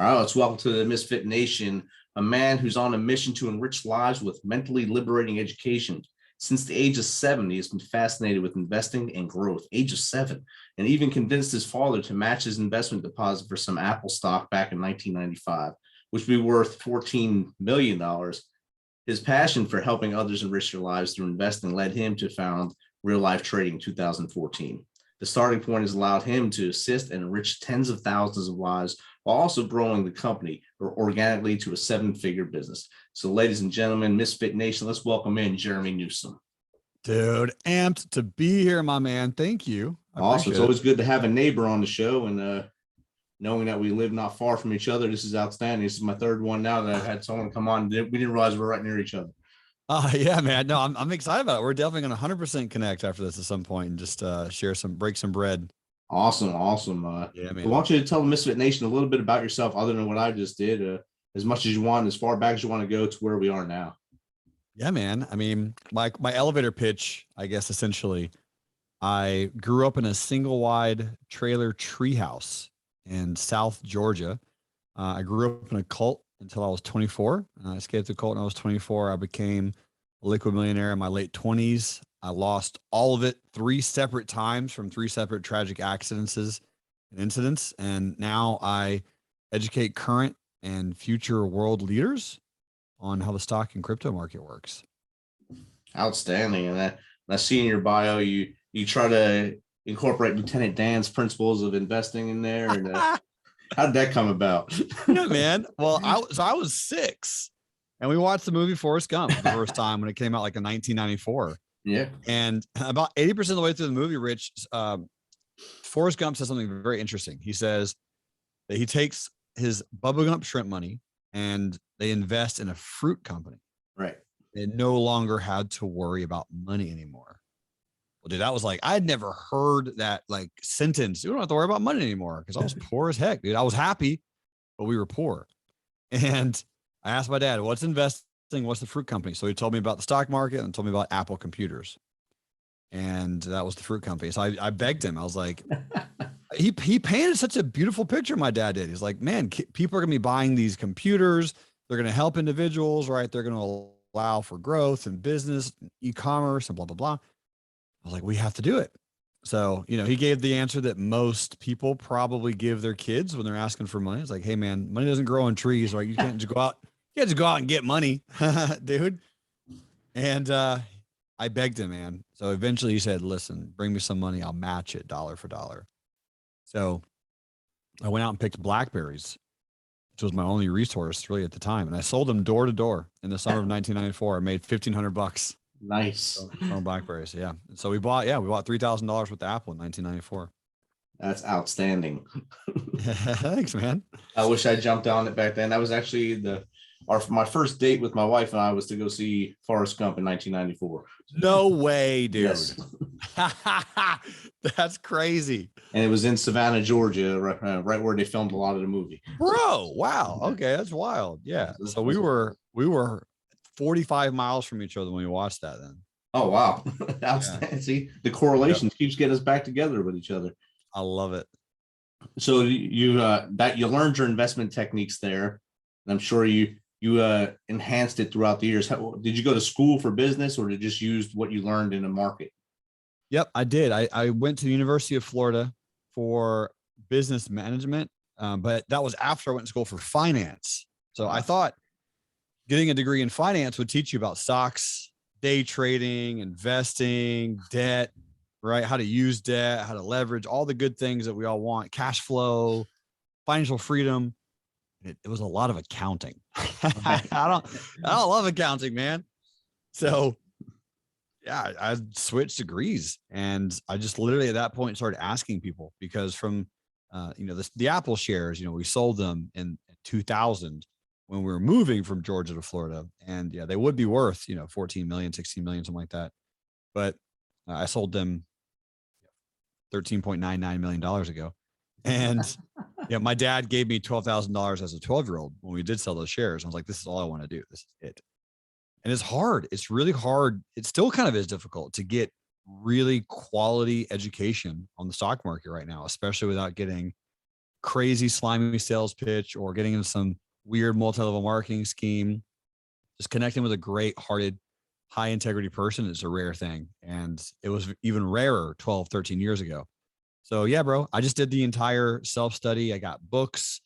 All right, let's welcome to the Misfit Nation, a man who's on a mission to enrich lives with mentally liberating education. Since the age of 7, he has been fascinated with investing and growth, age of 7, and even convinced his father to match his investment deposit for some Apple stock back in 1995, which would be worth $14 million. His passion for helping others enrich their lives through investing led him to found Real Life Trading in 2014. The starting point has allowed him to assist and enrich tens of thousands of lives while also growing the company organically to a 7-figure business. So, ladies and gentlemen, Misfit Nation, let's welcome in Jerremy Newsome. Dude, amped to be here, my man. Thank you. Awesome. It's always good to have a neighbor on the show, and knowing that we live not far from each other, this is outstanding. This is my third one now that I've had someone come on. We didn't realize we're right near each other. Yeah, man. No, I'm excited about it. We're definitely going to 100% connect after this at some point and just break some bread. Awesome. Yeah, man. I want you to tell the Misfit Nation a little bit about yourself, other than what I just did, as much as you want, as far back as you want to go to where we are now. Yeah, man. I mean, my elevator pitch, I guess, essentially, I grew up in a single wide trailer treehouse in South Georgia. I grew up in a cult until I was 24. I escaped the cult when I was 24. I became a liquid millionaire in my late 20s. I lost all of it 3 separate times from 3 separate tragic accidents and incidents. And now I educate current and future world leaders on how the stock and crypto market works. Outstanding. And I see in your bio, you try to incorporate Lieutenant Dan's principles of investing in there. And how did that come about? Yeah, man. Well, I was 6 and we watched the movie Forrest Gump the first time when it came out, like in 1994. Yeah. And about 80% of the way through the movie, Rich, Forrest Gump says something very interesting. He says that he takes his Bubba Gump shrimp money and they invest in a fruit company. Right. They no longer had to worry about money anymore. Well, dude, that was like, I'd never heard that like sentence. You don't have to worry about money anymore, because I was poor as heck, dude. I was happy, but we were poor. And I asked my dad, what's investing? What's the fruit company? So he told me about the stock market and told me about Apple computers. And that was the fruit company. So I begged him. I was like, he painted such a beautiful picture. My dad did. He's like, man, people are going to be buying these computers. They're going to help individuals, right? They're going to allow for growth and business, e-commerce and blah, blah, blah. I was like, we have to do it. So, he gave the answer that most people probably give their kids when they're asking for money. It's like, hey man, money doesn't grow on trees, right? You can't just go out. You have to go out and get money, dude. And I begged him, man. So eventually he said, listen, bring me some money. I'll match it dollar for dollar. So I went out and picked blackberries, which was my only resource really at the time. And I sold them door to door in the summer of 1994. I made $1,500. Nice. From blackberries. Yeah. So we bought $3,000 with Apple in 1994. That's outstanding. Thanks, man. I wish I jumped on it back then. That was actually my first date with my wife and I was to go see Forrest Gump in 1994. No way, dude. Yes. That's crazy. And it was in Savannah, Georgia, right where they filmed a lot of the movie. Bro, wow. Okay, that's wild. Yeah. So we were 45 miles from each other when we watched that then. Oh, wow. Outstanding. Yeah. See, the correlations keeps getting us back together with each other. I love it. So you learned your investment techniques there. And I'm sure you enhanced it throughout the years. Did you go to school for business, or did you just use what you learned in the market? Yep, I did. I went to the University of Florida for business management, but that was after I went to school for finance. So I thought getting a degree in finance would teach you about stocks, day trading, investing, debt, right? How to use debt, how to leverage, all the good things that we all want, cash flow, financial freedom. It was a lot of accounting. I don't love accounting, man. So yeah, I switched degrees, and I just literally at that point started asking people, because from, the Apple shares, we sold them in 2000 when we were moving from Georgia to Florida, and yeah, they would be worth, 14 million, 16 million, something like that. But I sold them $13.99 million ago. And yeah, my dad gave me $12,000 as a 12-year-old when we did sell those shares. I was like, this is all I want to do. This is it. And it's hard. It's really hard. It still kind of is difficult to get really quality education on the stock market right now, especially without getting crazy slimy sales pitch or getting into some weird multi-level marketing scheme. Just connecting with a great hearted, high integrity person is a rare thing. And it was even rarer 12, 13 years ago. So yeah, bro, I just did the entire self-study. I got books.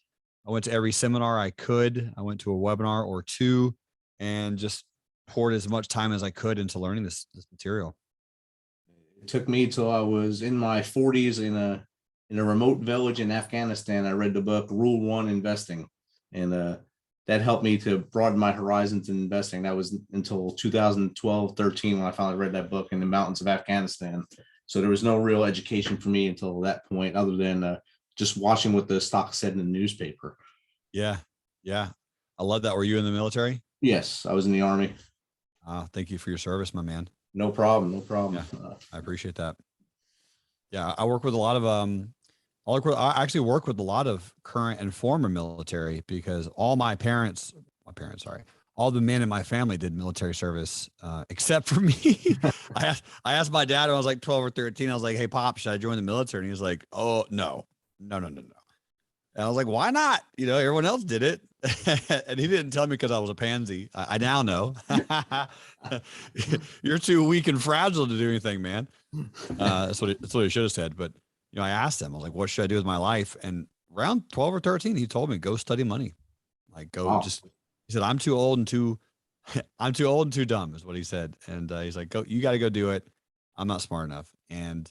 I went to every seminar I could. I went to a webinar or two and just poured as much time as I could into learning this material. It took me till I was in my 40s in a remote village in Afghanistan. I read the book Rule 1 Investing, and that helped me to broaden my horizons in investing. That was until 2012, 13 when I finally read that book in the mountains of Afghanistan. So there was no real education for me until that point, other than just watching what the stock said in the newspaper. Yeah. Yeah. I love that. Were you in the military? Yes, I was in the Army. Thank you for your service, my man. No problem. No problem. Yeah, I appreciate that. Yeah. I work with a lot of, I actually work with a lot of current and former military because all all the men in my family did military service, except for me. I asked my dad when I was like 12 or 13, I was like, hey, Pop, should I join the military? And he was like, oh, no. And I was like, why not? You know, everyone else did it. And he didn't tell me because I was a pansy. I now know. You're too weak and fragile to do anything, man. That's what he should have said. But, you know, I asked him, I was like, what should I do with my life? And around 12 or 13, he told me, go study money. Like, go Wow. He said, I'm too old and too dumb is what he said. And he's like, you got to go do it. I'm not smart enough. And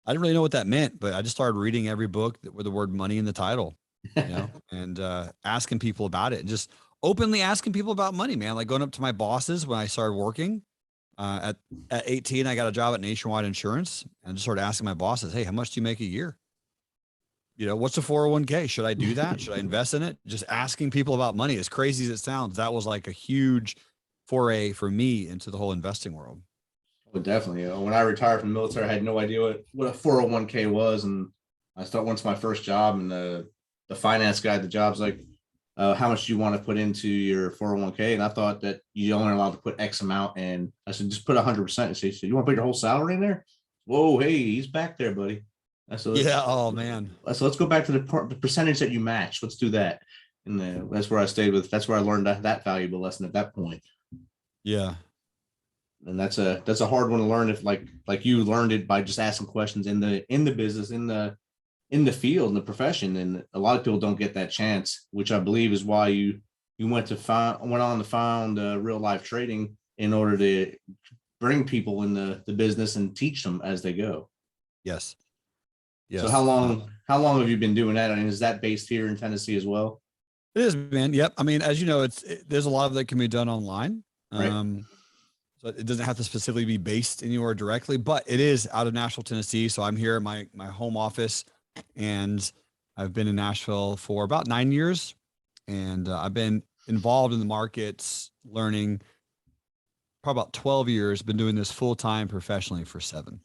I didn't really know what that meant, but I just started reading every book with the word money in the title, you know, and asking people about it and just openly asking people about money, man. Like going up to my bosses when I started working at 18, I got a job at Nationwide Insurance and just started asking my bosses, hey, how much do you make a year? You know, what's a 401k? Should I do that? Should I invest in it? Just asking people about money, as crazy as it sounds, that was like a huge foray for me into the whole investing world. Well, definitely. When I retired from the military, I had no idea what a 401k was. And I went to my first job, and the finance guy at the job's like, how much do you want to put into your 401k? And I thought that you only allowed to put X amount. And I said, just put 100%. And say, so you want to put your whole salary in there? Whoa, hey, he's back there, buddy. So yeah. Oh man. So let's go back to the percentage that you match. Let's do that. And that's where I stayed with. That's where I learned that valuable lesson at that point. Yeah. And that's a hard one to learn if like you learned it by just asking questions in the business, in the field, in the profession. And a lot of people don't get that chance, which I believe is why you went on to found real life trading in order to bring people in the business and teach them as they go. Yes. So how long have you been doing that? I mean, is that based here in Tennessee as well? It is, man. Yep. I mean, as you know, there's a lot of that can be done online. Right. So it doesn't have to specifically be based anywhere directly, but it is out of Nashville, Tennessee. So I'm here at my home office, and I've been in Nashville for about 9 years, and I've been involved in the markets, learning probably about 12 years, been doing this full time professionally for 7.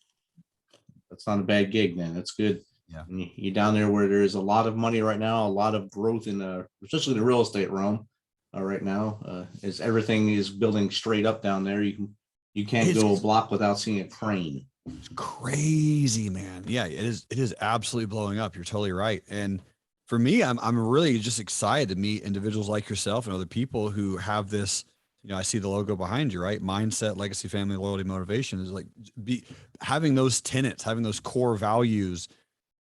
That's not a bad gig, man. That's good. Yeah. And you're down there where there's a lot of money right now, a lot of growth in especially the real estate realm right now. As everything is building straight up down there, you can't go a block without seeing a crane. It's crazy, man. Yeah, it is absolutely blowing up. You're totally right. And for me, I'm really just excited to meet individuals like yourself and other people who have this. You know, I see the logo behind you, right? Mindset, legacy, family, loyalty, motivation is like having those tenets, having those core values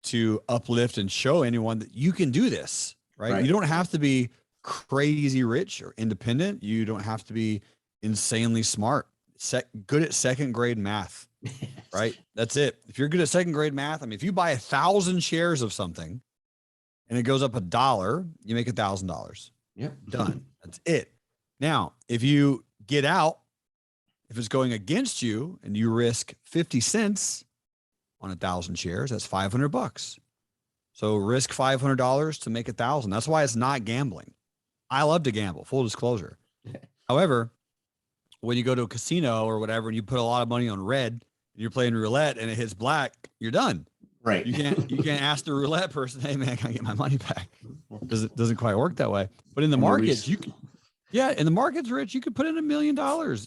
to uplift and show anyone that you can do this, right? You don't have to be crazy rich or independent. You don't have to be insanely smart, good at second grade math, right? That's it. If you're good at second grade math, I mean, if you buy 1,000 shares of something and it goes up $1, you make $1,000. Yep. Done. That's it. Now, if you get out, if it's going against you and you risk 50 cents on 1,000 shares, that's $500. So risk $500 to make 1,000. That's why it's not gambling. I love to gamble, full disclosure. However, when you go to a casino or whatever, and you put a lot of money on red and you're playing roulette and it hits black, you're done. Right. You can't ask the roulette person, hey man, can I get my money back? Doesn't quite work that way. But in the markets, in the markets, Rich, you could put in $1 million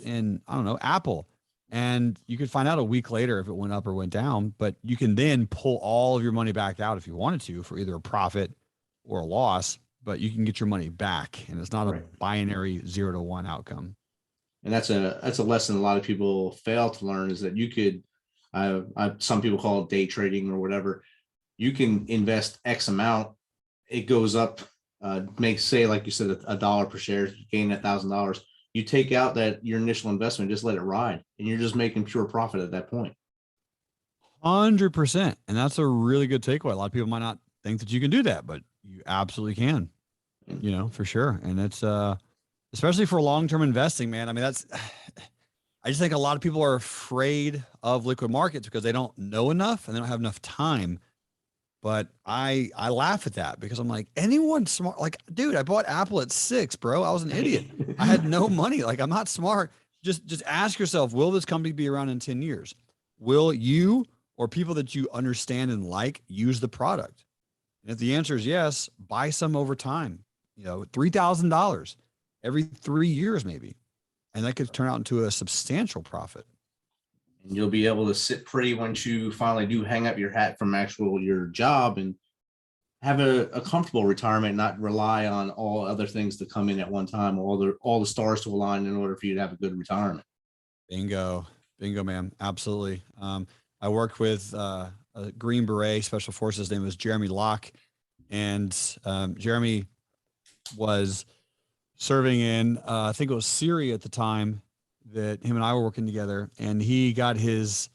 in, I don't know, Apple. And you could find out a week later if it went up or went down, but you can then pull all of your money back out if you wanted to for either a profit or a loss, but you can get your money back. And it's not a Right. binary 0 to 1 outcome. And that's a lesson a lot of people fail to learn, is that you could, some people call it day trading or whatever. You can invest X amount, it goes up, make, say, like you said, a dollar per share, you gain $1,000. You take out that your initial investment, just let it ride, and you're just making pure profit at that point. 100%. And that's a really good takeaway. A lot of people might not think that you can do that, but you absolutely can, you know, for sure. And it's, especially for long-term investing, man. I mean, that's, I just think a lot of people are afraid of liquid markets because they don't know enough and they don't have enough time. But I laugh at that because I'm like, anyone smart, like, dude, I bought Apple at 6, bro. I was an idiot. I had no money. Like, I'm not smart. Just ask yourself, will this company be around in 10 years? Will you or people that you understand and like use the product? And if the answer is yes, buy some over time, you know, $3,000 every 3 years, maybe. And that could turn out into a substantial profit. And you'll be able to sit pretty once you finally do hang up your hat from your job, and have a comfortable retirement, not rely on all other things to come in at one time, all the stars to align in order for you to have a good retirement. Bingo, man. Absolutely. I worked with a Green Beret Special Forces. His name was Jerremy Locke. And Jerremy was serving in, I think it was Syria at the time that him and I were working together. And he got his,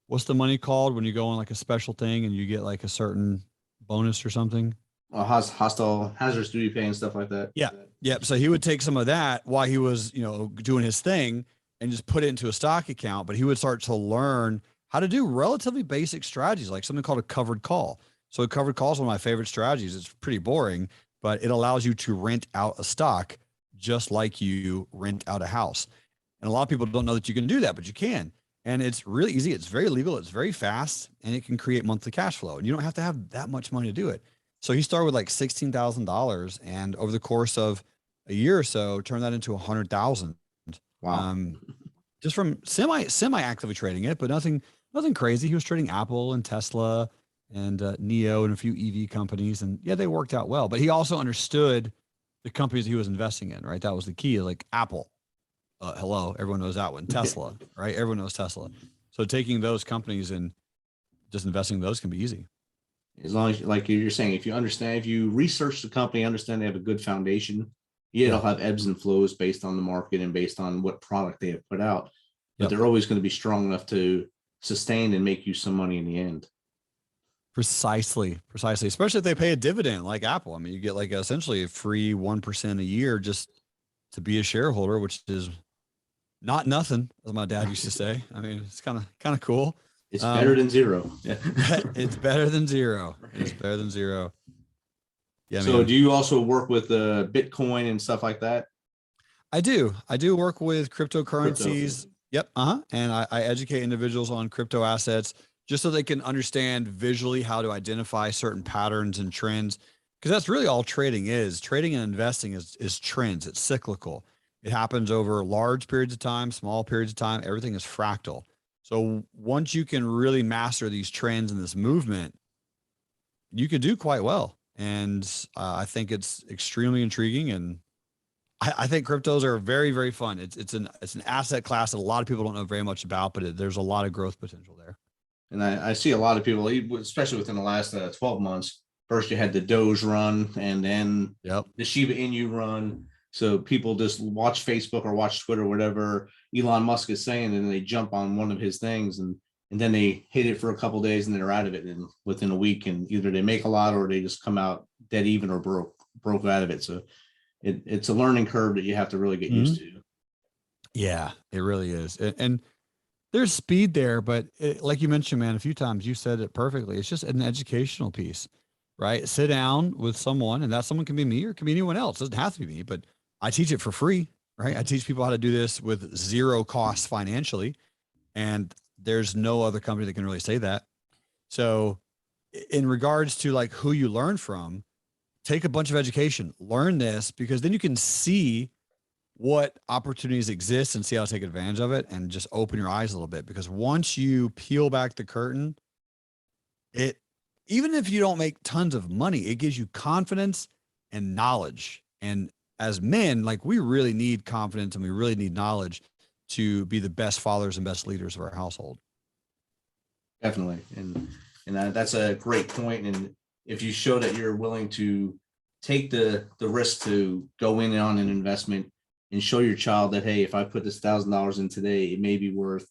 what's the money called when you go on like a special thing and you get like a certain bonus or something? Hostile hazardous duty pay and stuff like that. Yeah. Yeah. So he would take some of that while he was, you know, doing his thing and just put it into a stock account. But he would start to learn how to do relatively basic strategies, like something called a covered call. So a covered call is one of my favorite strategies. It's pretty boring, but it allows you to rent out a stock just like you rent out a house. And a lot of people don't know that you can do that, but you can. And it's really easy. It's very legal. It's very fast, and it can create monthly cash flow. And you don't have to have that much money to do it. So he started with like $16,000, and over the course of a year or so, turned that into 100,000. Wow. Just from semi actively trading it, but nothing crazy. He was trading Apple and Tesla and Neo and a few EV companies, and yeah, they worked out well. But he also understood the companies he was investing in. Right, that was the key. Like Apple, hello, everyone knows that one. Tesla, right? Everyone knows Tesla. So taking those companies and just investing in those can be easy. As long as, like you're saying, if you understand, if you research the company, understand they have a good foundation, yeah, it'll have ebbs and flows based on the market and based on what product they have put out, but they're always going to be strong enough to sustain and make you some money in the end. Precisely. Especially if they pay a dividend like Apple. I mean, you get like essentially a free 1% a year just to be a shareholder, which is not nothing, as my dad used to say. I mean, it's kind of cool. It's better than zero. It's better than zero. It's better than zero. Yeah. So do you also work with Bitcoin and stuff like that? I do work with cryptocurrencies. Yep. And I educate individuals on crypto assets just so they can understand visually how to identify certain patterns and trends. Because that's really all trading is. Trading and investing is trends. It's cyclical. It happens over large periods of time, small periods of time. Everything is fractal. So once you can really master these trends and this movement, you could do quite well. And I think it's extremely intriguing. And I think cryptos are very, very fun. It's an asset class that a lot of people don't know very much about, but there's a lot of growth potential there. And I see a lot of people, especially within the last 12 months, first you had the Doge run, and then the Shiba Inu run. So people just watch Facebook or watch Twitter, or whatever Elon Musk is saying, and they jump on one of his things, and then they hit it for a couple of days, and they're out of it and within a week, and either they make a lot or they just come out dead even or broke out of it. So it's a learning curve that you have to really get used to. Yeah, it really is. And there's speed there, but like you mentioned, man, a few times, you said it perfectly. It's just an educational piece, right? Sit down with someone, and that someone can be me or it can be anyone else. It doesn't have to be me, but I teach it for free, right? I teach people how to do this with zero cost financially. And there's no other company that can really say that. So in regards to like who you learn from, take a bunch of education, learn this, because then you can see what opportunities exist and see how to take advantage of it and just open your eyes a little bit. Because once you peel back the curtain, it, even if you don't make tons of money, it gives you confidence and knowledge. And as men, like we really need confidence and we really need knowledge to be the best fathers and best leaders of our household. Definitely. And that's a great point. And if you show that you're willing to take the risk to go in on an investment and show your child that, hey, if I put this $1,000 in today, it may be worth,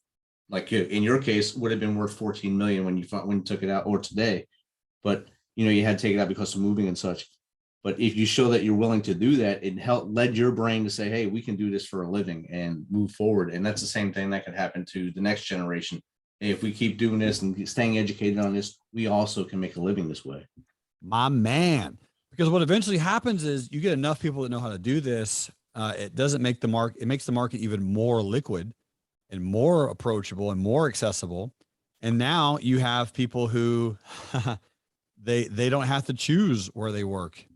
like in your case, would have been worth 14 million when you took it out, or today, but you had to take it out because of moving and such. But if you show that you're willing to do that, it led your brain to say, hey, we can do this for a living and move forward. And that's the same thing that could happen to the next generation. Hey, if we keep doing this and staying educated on this, we also can make a living this way. My man. Because what eventually happens is you get enough people that know how to do this. It doesn't make the market, it makes the market even more liquid and more approachable and more accessible. And now you have people who they don't have to choose where they work,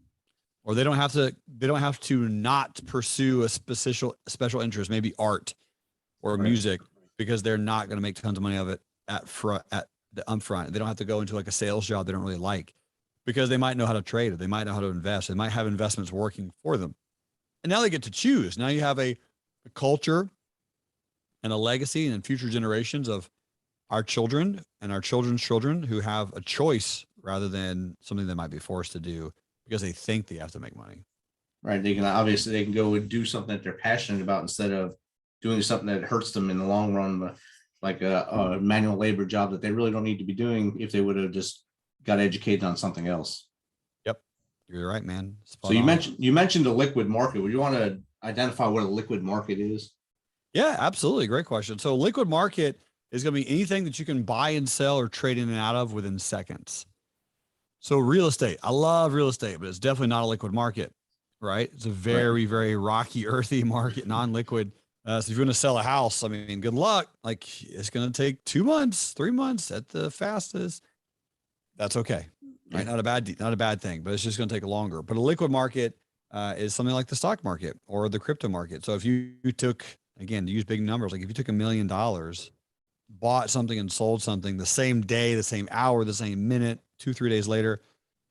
or they don't have to not pursue a special interest, maybe art or music, because they're not going to make tons of money of it at the upfront. They don't have to go into like a sales job they don't really like, because they might know how to trade, or they might know how to invest. They might have investments working for them. And now they get to choose. Now you have a culture and a legacy and future generations of our children and our children's children who have a choice rather than something they might be forced to do because they think they have to make money. Right. They can go and do something that they're passionate about instead of doing something that hurts them in the long run, like a manual labor job that they really don't need to be doing if they would have just got educated on something else. Yep. You're right, man. So you mentioned the liquid market. Would you want to identify what a liquid market is? Yeah, absolutely. Great question. So liquid market is going to be anything that you can buy and sell or trade in and out of within seconds. So real estate, I love real estate, but it's definitely not a liquid market, right? It's a very, very rocky, earthy market, non-liquid. So if you're going to sell a house, I mean, good luck. Like it's going to take 2 months, 3 months at the fastest. That's okay. Right. Not a bad thing, but it's just going to take longer. But a liquid market is something like the stock market or the crypto market. So if you took, again, to use big numbers, like if you took $1 million, bought something and sold something the same day, the same hour, the same minute, 2-3 days later,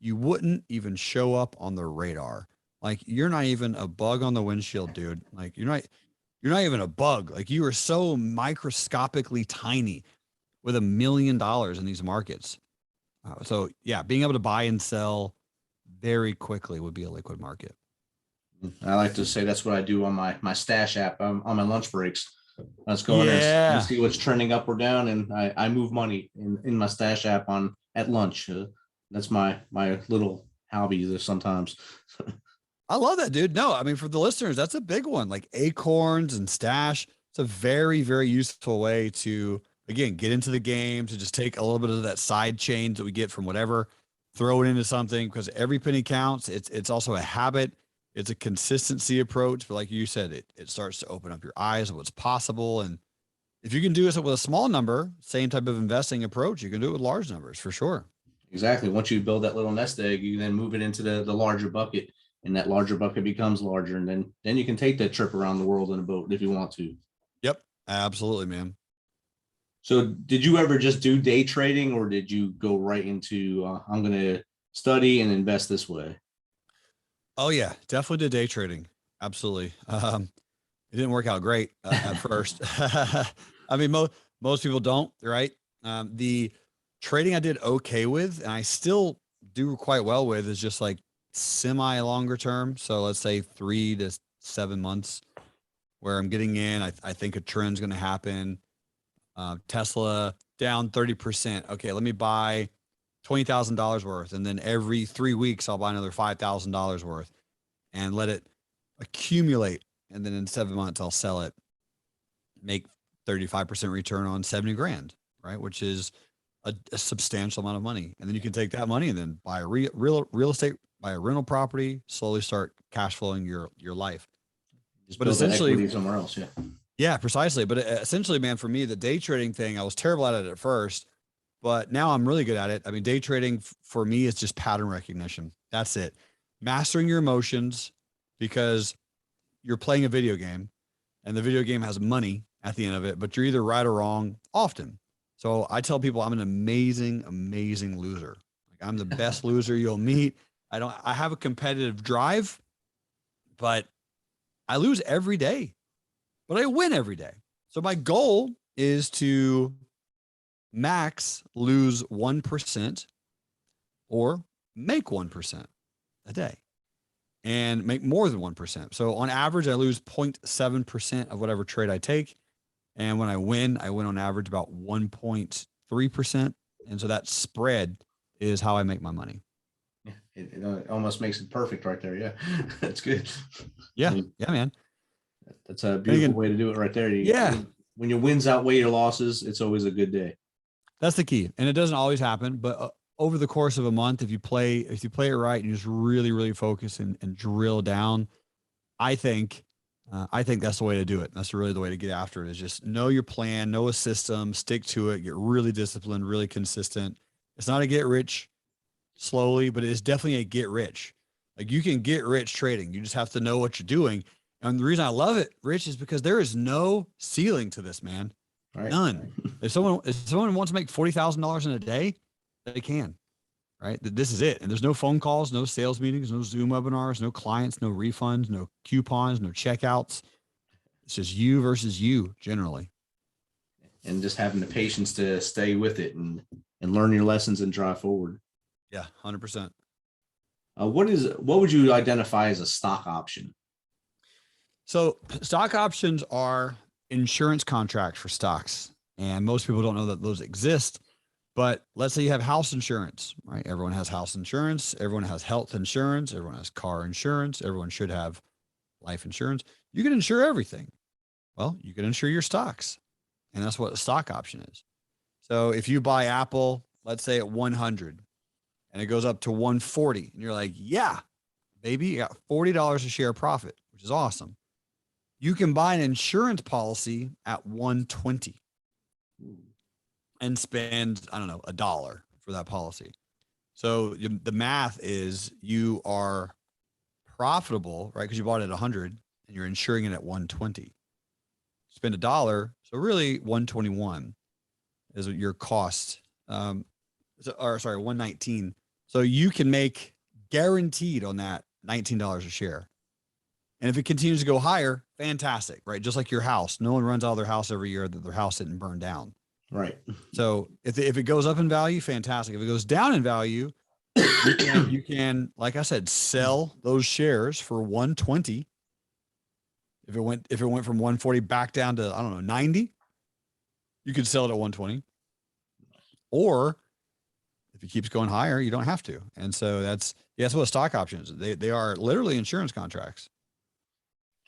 you wouldn't even show up on the radar. Like you're not even a bug on the windshield, dude. Like you're not even a bug. Like you are so microscopically tiny with $1 million in these markets. So yeah, being able to buy and sell very quickly would be a liquid market. I like to say that's what I do on my stash app on my lunch breaks. Let's go in there and see what's trending up or down, and I move money in my stash app at lunch. That's my little hobby there sometimes. I love that, dude. No, I mean, for the listeners, that's a big one. Like acorns and stash. It's a very, very useful way to, again, get into the game, to just take a little bit of that side change that we get from whatever, throw it into something, because every penny counts. It's also a habit. It's a consistency approach. But like you said, it starts to open up your eyes of what's possible. And if you can do this with a small number, same type of investing approach, you can do it with large numbers for sure. Exactly. Once you build that little nest egg, you then move it into the larger bucket, and that larger bucket becomes larger. And then you can take that trip around the world in a boat if you want to. Yep. Absolutely, man. So did you ever just do day trading, or did you go right into, I'm going to study and invest this way? Oh yeah, definitely did day trading. Absolutely. It didn't work out great at first. I mean, most people don't, right? The trading I did okay with, and I still do quite well with, is just like semi longer term. So let's say 3 to 7 months where I'm getting in. I think a trend's going to happen. Tesla down 30%. Okay, let me buy $20,000 worth. And then every 3 weeks, I'll buy another $5,000 worth and let it accumulate. And then in 7 months, I'll sell it, make 35% return on 70 grand, right? Which is a substantial amount of money. And then you can take that money and then buy a real estate, buy a rental property, slowly start cash flowing your life. But essentially somewhere else. Yeah, precisely. But essentially, man, for me, the day trading thing, I was terrible at it at first, but now I'm really good at it. I mean, day trading for me is just pattern recognition. That's it. Mastering your emotions, because you're playing a video game and the video game has money at the end of it, but you're either right or wrong often. So I tell people I'm an amazing, amazing loser. Like I'm the best loser you'll meet. I have a competitive drive, but I lose every day, but I win every day. So my goal is to max lose 1% or make 1% a day and make more than 1%. So on average, I lose 0.7% of whatever trade I take. And when I win on average about 1.3%. And so that spread is how I make my money. Yeah, it almost makes it perfect right there. Yeah, that's good. Yeah. I mean, Yeah, man. that's a beautiful way to do it right there. When your wins outweigh your losses, it's always a good day. That's the key. And it doesn't always happen, but over the course of a month, if you play it right and you just really, really focus and drill down, I think that's the way to do it. That's really the way to get after it, is just know your plan, know a system, stick to it, get really disciplined, really consistent. It's not a get rich slowly, but it is definitely a get rich. Like you can get rich trading. You just have to know what you're doing. And the reason I love it, Rich, is because there is no ceiling to this, man. Right. None. If someone wants to make $40,000 in a day, they can. Right. This is it. And there's no phone calls, no sales meetings, no Zoom webinars, no clients, no refunds, no coupons, no checkouts. It's just you versus you generally. And just having the patience to stay with it and learn your lessons and drive forward. Yeah, 100%. What would you identify as a stock option? So stock options are insurance contracts for stocks. And most people don't know that those exist. But let's say you have house insurance, right? Everyone has house insurance. Everyone has health insurance. Everyone has car insurance. Everyone should have life insurance. You can insure everything. Well, you can insure your stocks. And that's what a stock option is. So if you buy Apple, let's say at 100 and it goes up to 140 and you're like, yeah, baby, you got $40 a share profit, which is awesome. You can buy an insurance policy at 120 and spend, I don't know, $1 for that policy. So the math is you are profitable, right? Because you bought it at 100 and you're insuring it at 120. Spend $1. So really 121 is your cost. Sorry, 119. So you can make guaranteed on that $19 a share. And if it continues to go higher, fantastic, right? Just like your house. No one runs out of their house every year that their house didn't burn down. Right. So if it goes up in value, fantastic. If it goes down in value, you can, like I said, sell those shares for 120. If it went from 140 back down to, I don't know, 90, you could sell it at 120. Or if it keeps going higher, you don't have to. And so that's what stock options. They are literally insurance contracts.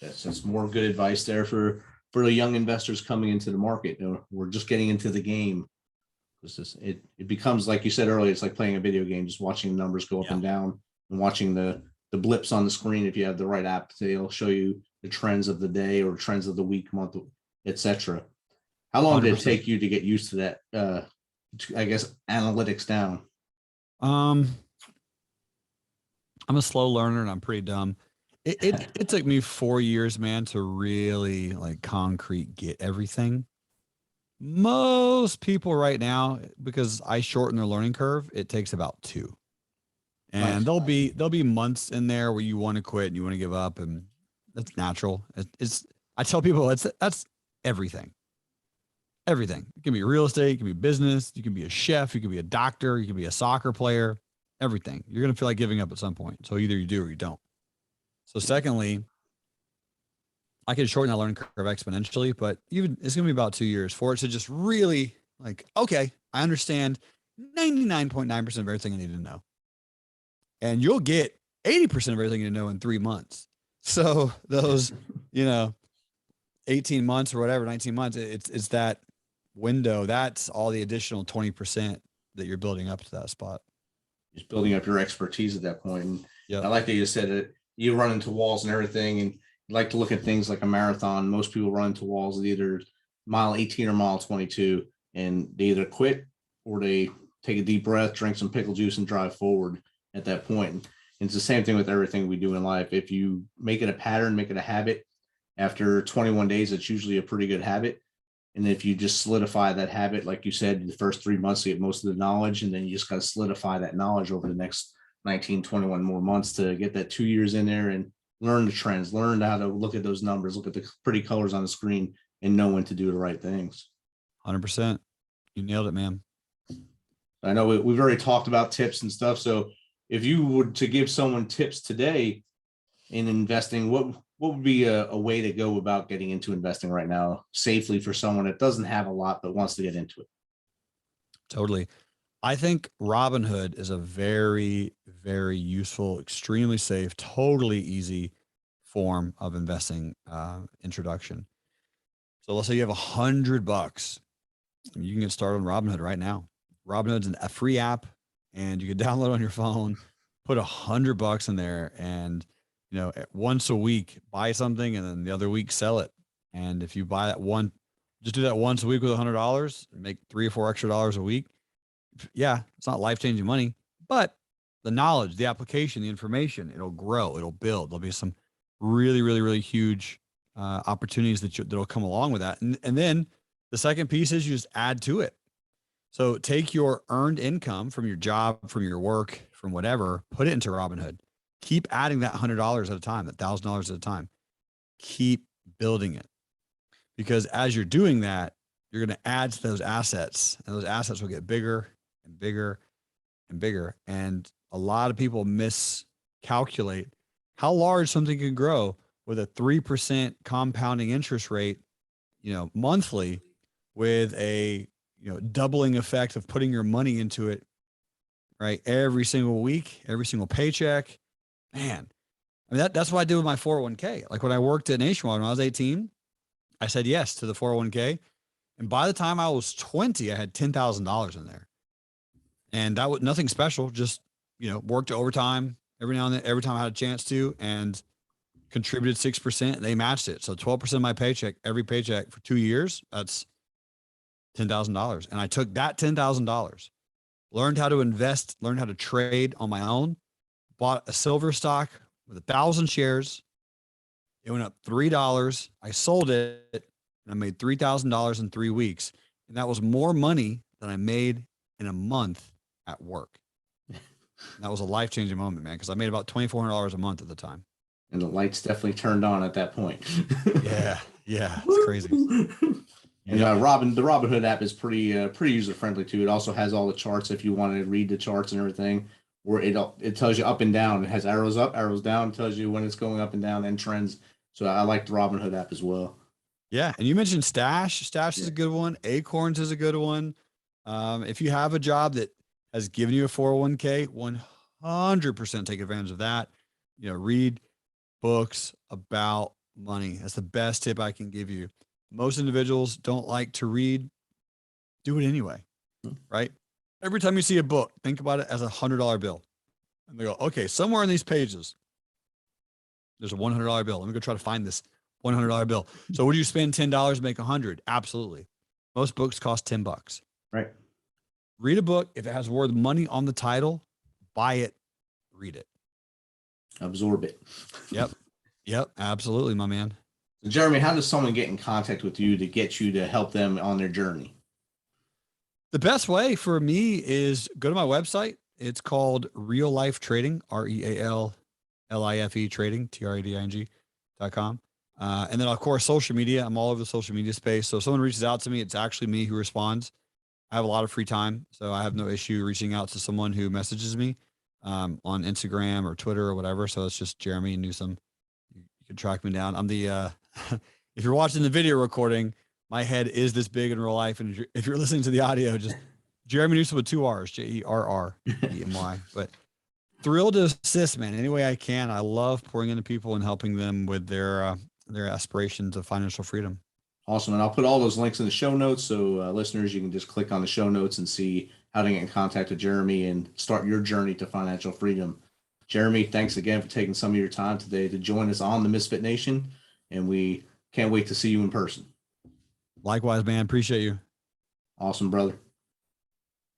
That's more good advice there for the young investors coming into the market. We're just getting into the game. It becomes, like you said earlier, it's like playing a video game, just watching the numbers go up and down and watching the blips on the screen. If you have the right app, they'll show you the trends of the day or trends of the week, month, etc. How long 100%. Did it take you to get used to that? I guess analytics down. I'm a slow learner and I'm pretty dumb. It took me 4 years, man, to really like concrete get everything. Most people right now, because I shorten their learning curve, it takes about 2. And there'll be months in there where you want to quit and you want to give up, and that's natural. I tell people that's everything. Everything. It can be real estate, it can be business, you can be a chef, you can be a doctor, you can be a soccer player, everything. You're going to feel like giving up at some point. So either you do or you don't. So secondly, I can shorten that learning curve exponentially, but even it's going to be about 2 years for it to just really like, okay, I understand 99.9% of everything I need to know. And you'll get 80% of everything you know in 3 months. So those, 18 months or whatever, 19 months, it's that window. That's all the additional 20% that you're building up to that spot. Just building up your expertise at that point. And I like that you said that you run into walls and everything, and you like to look at things like a marathon. Most people run into walls at either mile 18 or mile 22, and they either quit or they take a deep breath, drink some pickle juice, and drive forward at that point. It's the same thing with everything we do in life. If you make it a pattern, make it a habit, after 21 days, it's usually a pretty good habit. And if you just solidify that habit, like you said, the first 3 months, you get most of the knowledge, and then you just got to solidify that knowledge over the next 19, 21 more months to get that 2 years in there and learn the trends, learn how to look at those numbers, look at the pretty colors on the screen, and know when to do the right things. 100%. You nailed it, man. I know we've already talked about tips and stuff. So if you were to give someone tips today in investing, what would be a way to go about getting into investing right now safely for someone that doesn't have a lot but wants to get into it? Totally. I think Robinhood is a very, very useful, extremely safe, totally easy form of investing introduction. So let's say you have $100. You can get started on Robinhood right now. Robinhood's a free app, and you can download on your phone, put $100 in there, and once a week buy something, and then the other week sell it. And if you buy that one, just do that once a week with $100, make $3 or $4 extra a week. Yeah, it's not life-changing money, but the knowledge, the application, the information, it'll grow, it'll build. There'll be some really, really, really huge opportunities that'll come along with that. And then the second piece is you just add to it. So take your earned income from your job, from your work, from whatever, put it into Robinhood. Keep adding that $100 at a time, that $1,000 at a time. Keep building it, because as you're doing that, you're going to add to those assets, and those assets will get bigger and bigger and bigger. And a lot of people miscalculate how large something can grow with a 3% compounding interest rate, monthly, with a doubling effect of putting your money into it, right? Every single week, every single paycheck. Man, I mean, that's what I did with my 401k. Like when I worked at Nationwide when I was 18, I said yes to the 401k. And by the time I was 20, I had $10,000 in there. And that was nothing special, just, worked overtime every now and then, every time I had a chance to, and contributed 6%. They matched it. So 12% of my paycheck, every paycheck for 2 years, that's $10,000. And I took that $10,000, learned how to invest, learned how to trade on my own, bought a silver stock with 1,000 shares. It went up $3. I sold it, and I made $3,000 in 3 weeks. And that was more money than I made in a month at work. That was a life-changing moment, man, because I made about $2,400 a month at the time. And the lights definitely turned on at that point. Yeah, it's crazy. And the Robinhood app is pretty user friendly too. It also has all the charts if you want to read the charts and everything. Where it tells you up and down. It has arrows up, arrows down. Tells you when it's going up and down, and trends. So I like the Robinhood app as well. Yeah, and you mentioned Stash. Stash is a good one. Acorns is a good one. If you have a job that has given you a 401k, 100% take advantage of that. Read books about money. That's the best tip I can give you. Most individuals don't like to read. Do it anyway, right? Every time you see a book, think about it as $100 bill. And they go, okay, somewhere in these pages, there's a $100 bill. Let me go try to find this $100 bill. So would you spend $10 to make $100? Absolutely. Most books cost $10. Right. Read a book. If it has word money on the title, buy it, read it. Absorb it. Yep. Absolutely, my man. So Jerremy, how does someone get in contact with you to get you to help them on their journey? The best way for me is go to my website. It's called Real Life Trading, REALLIFE trading, TRADING.com. And then of course, social media. I'm all over the social media space. So if someone reaches out to me, it's actually me who responds. I have a lot of free time, so I have no issue reaching out to someone who messages me on Instagram or Twitter or whatever. So it's just Jerremy Newsome. You can track me down. I'm the, if you're watching the video recording, my head is this big in real life. And if you're listening to the audio, just Jerremy Newsome with 2 R's, JERREMY. But thrilled to assist, man, any way I can. I love pouring into people and helping them with their aspirations of financial freedom. Awesome. And I'll put all those links in the show notes. So listeners, you can just click on the show notes and see how to get in contact with Jerremy and start your journey to financial freedom. Jerremy, thanks again for taking some of your time today to join us on the Misfit Nation. And we can't wait to see you in person. Likewise, man. Appreciate you. Awesome, brother.